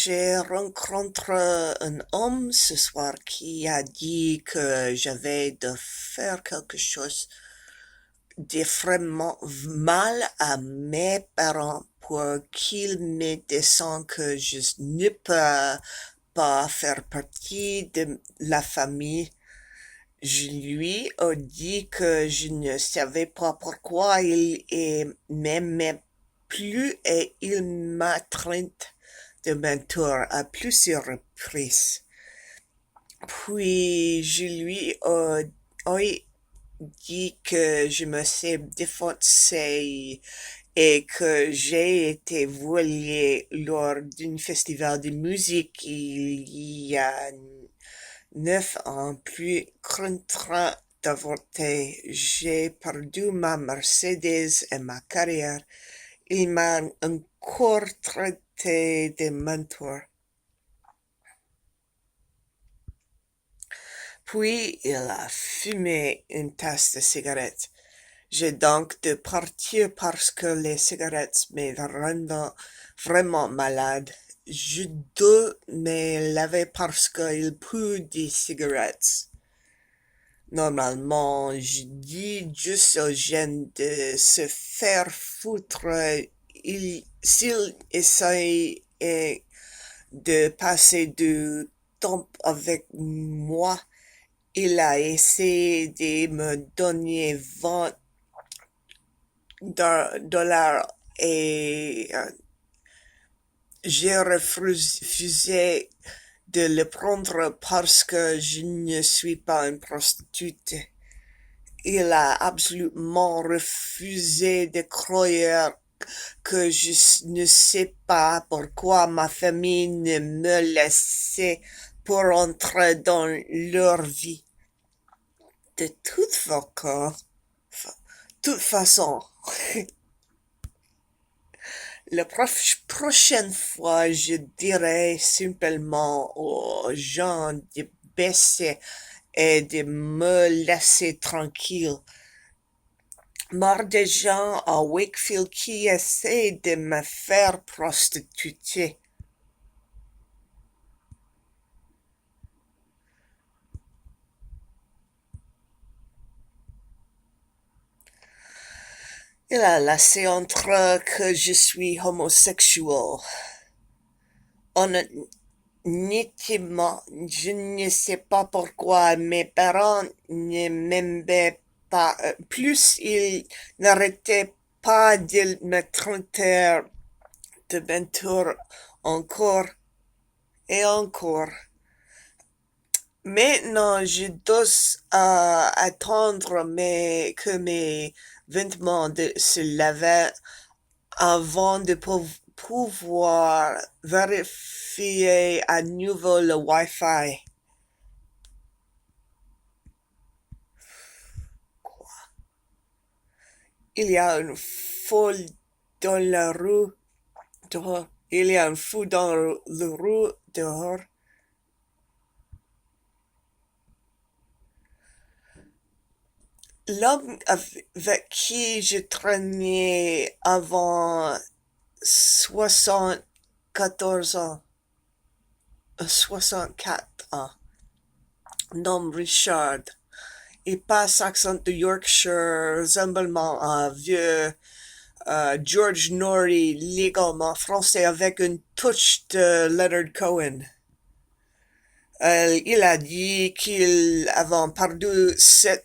j'ai rencontré un homme ce soir qui a dit que j'avais de faire quelque chose de vraiment mal à mes parents pour qu'ils me descendent que je ne peux pas faire partie de la famille. Je lui ai dit que je ne savais pas pourquoi il m'aimait plus et il m'a traité de mentor à plusieurs reprises. Puis je lui ai dit que je me suis défoncé et que j'ai été volé lors d'un festival de musique il y a 9 ans. Plus contraint d'avorter, j'ai perdu ma Mercedes et ma carrière. Il m'a encore traité de mentor. Puis il a fumé une tasse de cigarette. J'ai donc de partir parce que les cigarettes me rendent vraiment malade. Je dois me laver parce qu'il pue des cigarettes. Normalement, je dis juste aux jeunes de se faire foutre s'ils essayent de passer du temps avec moi. Il a essayé de me donner 20 dollars et j'ai refusé de le prendre parce que je ne suis pas une prostituée. Il a absolument refusé de croire que je ne sais pas pourquoi ma famille ne me laissait pour entrer dans leur vie. De toute façon, la prochaine fois, je dirai simplement aux gens de baisser et de me laisser tranquille. Marre des gens à Wakefield qui essaient de me faire prostituer. Il a laissé entrer que je suis homosexuel. Honnêtement, je ne sais pas pourquoi mes parents ne m'aimaient pas. Plus ils n'arrêtaient pas de me traiter de mentor encore et encore. Maintenant, je dois attendre que mes vêtements se lavent avant de pouvoir vérifier à nouveau le Wi-Fi. Il y a une foule dans la rue dehors. Il y a un fou dans la rue dehors. L'homme avec qui je traînais avant 74 ans, 64 ans, nomme Richard. Il passe accent de Yorkshire, resemblement à vieux George Norrie, légalement français avec une touche de Leonard Cohen. Il a dit qu'il avait perdu 7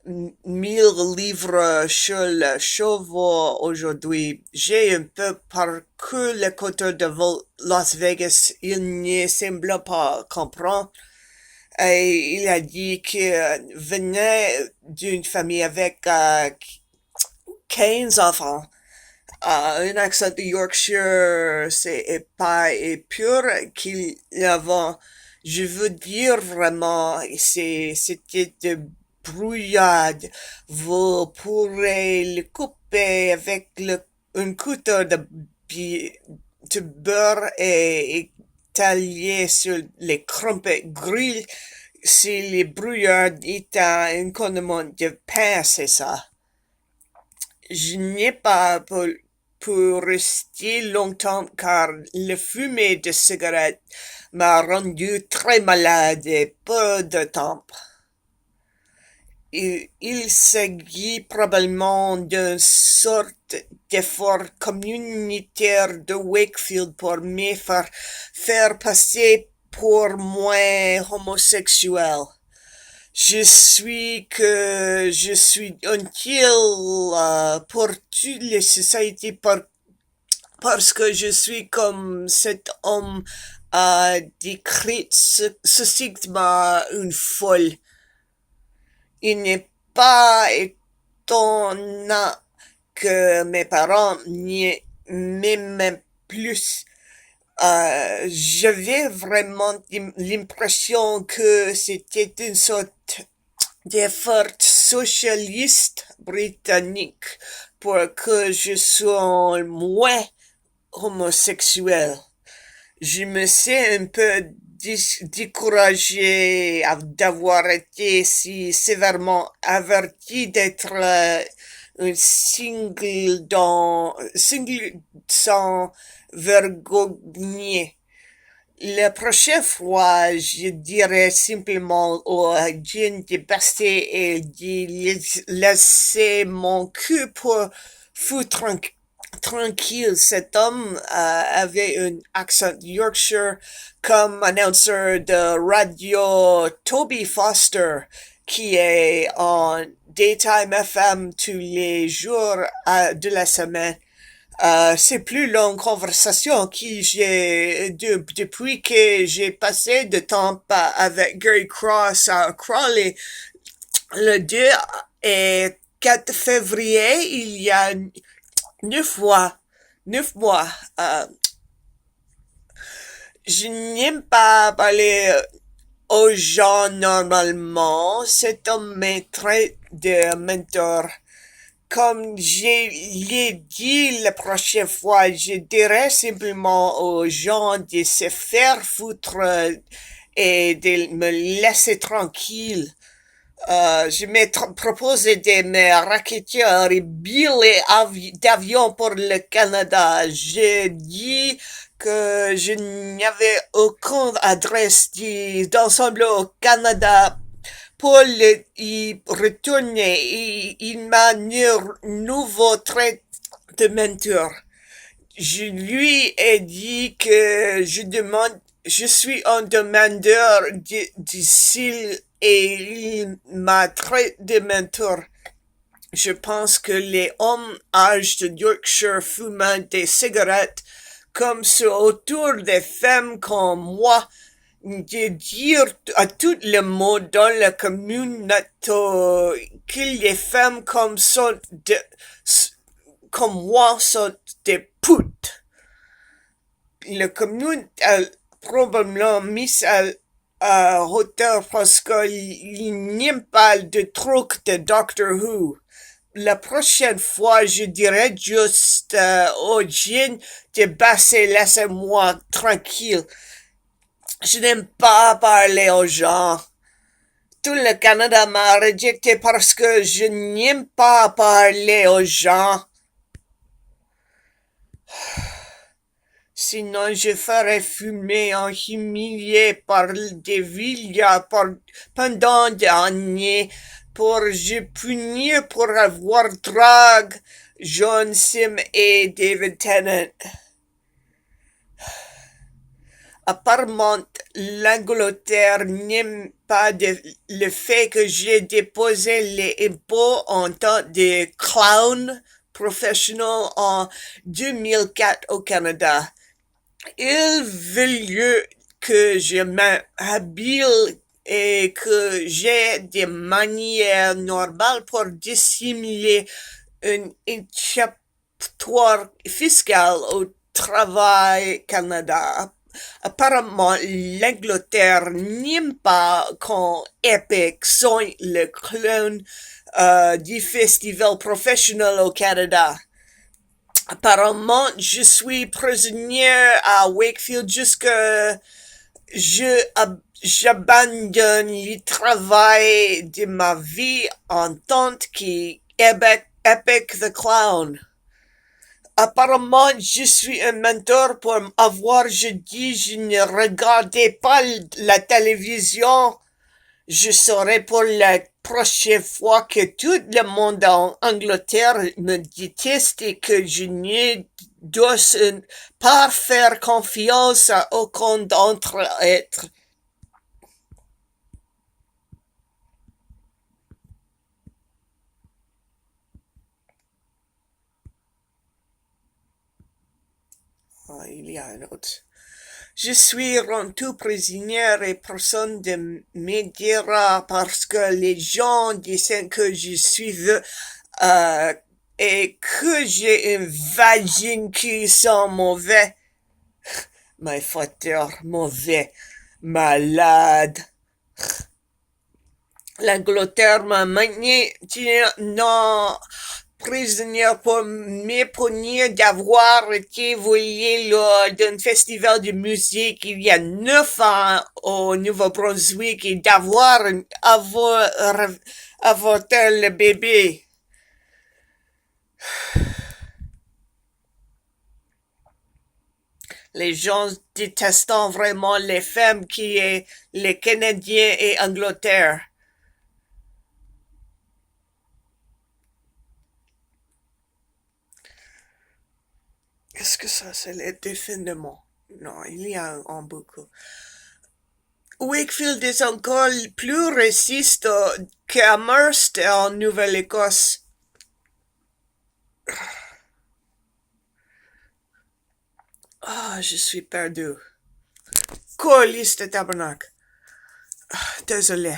000 livres sur le cheval aujourd'hui. J'ai un peu parcouru le côté de Las Vegas. Il ne semble pas comprendre. Et il a dit qu'il venait d'une famille avec 15 enfants. Un accent de Yorkshire, c'est pas pur qu'il avait. Je veux dire vraiment, c'était de brouillade. Vous pourrez le couper avec un couteau de beurre et étaler sur les crumpets grill. Si les brouillards étaient un condiment de pain, c'est ça. Je n'ai pas pu rester longtemps car le fumée de cigarette m'a rendu très malade et peu de temps. Il s'agit probablement d'une sorte d'effort communautaire de Wakefield pour me faire passer pour moins homosexuel. Je suis utile pour toute la société parce que je suis comme cet homme a décrit ce stigma une folle. Il n'est pas étonnant que mes parents m'aiment plus. J'avais vraiment l'impression que c'était une sorte d'effort socialiste britannique pour que je sois moins homosexuel. Je me sens un peu découragé d'avoir été si sévèrement averti d'être un single sans vergogne. La prochaine fois, je dirais simplement aux gens de baisser et de laisser mon cul pour foutre tranquille. Cet homme avait un accent Yorkshire comme annonceur de radio Toby Foster, qui est en Daytime FM tous les jours de la semaine. C'est plus longue conversation depuis que j'ai passé de temps avec Gary Cross à Crawley le 2 et 4 février, il y a 9 mois. Je n'aime pas parler aux gens normalement. Cet homme me traite de mentor. Comme je l'ai dit la prochaine fois, je dirais simplement aux gens de se faire foutre et de me laisser tranquille. Je me propose de me raqueter un billet d'avion pour le Canada. Je dis que je n'avais aucune adresse d'ensemble au Canada pour y retourner. Il m'a nouveau trait de mentor. Je lui ai dit que je suis un demandeur d'asile et il m'a traité de mentor. Je pense que les hommes âgés de Yorkshire fumant des cigarettes comme ça autour des femmes comme moi, de dire à tout le monde dans la communauté que les femmes comme moi sont des putes. La communauté a probablement mis à hauteur parce qu'il n'aime pas de trucs de Doctor Who. La prochaine fois, je dirais juste aux gens de baisser, laissez-moi tranquille. Je n'aime pas parler aux gens. Tout le Canada m'a rejeté parce que je n'aime pas parler aux gens. Sinon, je ferais fumer en humilié par des villas pendant des années pour je punir pour avoir drague John Sim et David Tennant. Apparemment, l'Angleterre n'aime pas le fait que j'ai déposé les impôts en tant que clown professionnel en 2004 au Canada. Ils veulent que je m'habille et que j'ai des manières normales pour dissimuler un échappatoire fiscal au travail Canada. Apparemment, l'Angleterre n'aime pas quand Epic soit le clown du festival professionnel au Canada. Apparemment, je suis prisonnier à Wakefield jusqu'à j'abandonne le travail de ma vie en tant qu'Epic the Clown. Apparemment, je suis un menteur pour avoir, je dis, je ne regardais pas la télévision. Je saurais pour la prochaine fois que tout le monde en Angleterre me déteste et que je ne dois pas faire confiance à aucun d'entre eux. Ah, il y a un autre. Je suis rendu prisonnier et personne ne m'aidera parce que les gens disent que je suis et que j'ai un vagin qui sent mauvais. Mes facteurs mauvais, malade. L'Angleterre m'a maintenant prisonnier pour m'éponner d'avoir été volé lors d'un festival de musique il y a 9 ans au Nouveau-Brunswick et d'avoir avorté le bébé. Les gens détestent vraiment les femmes qui est les Canadiens et Angleterre. Qu'est-ce que ça, c'est le défendement? Non, il y a en beaucoup. Wakefield est encore plus raciste qu'Amherst en Nouvelle-Écosse. Ah, je suis perdu. Colis de tabernacle. Désolé.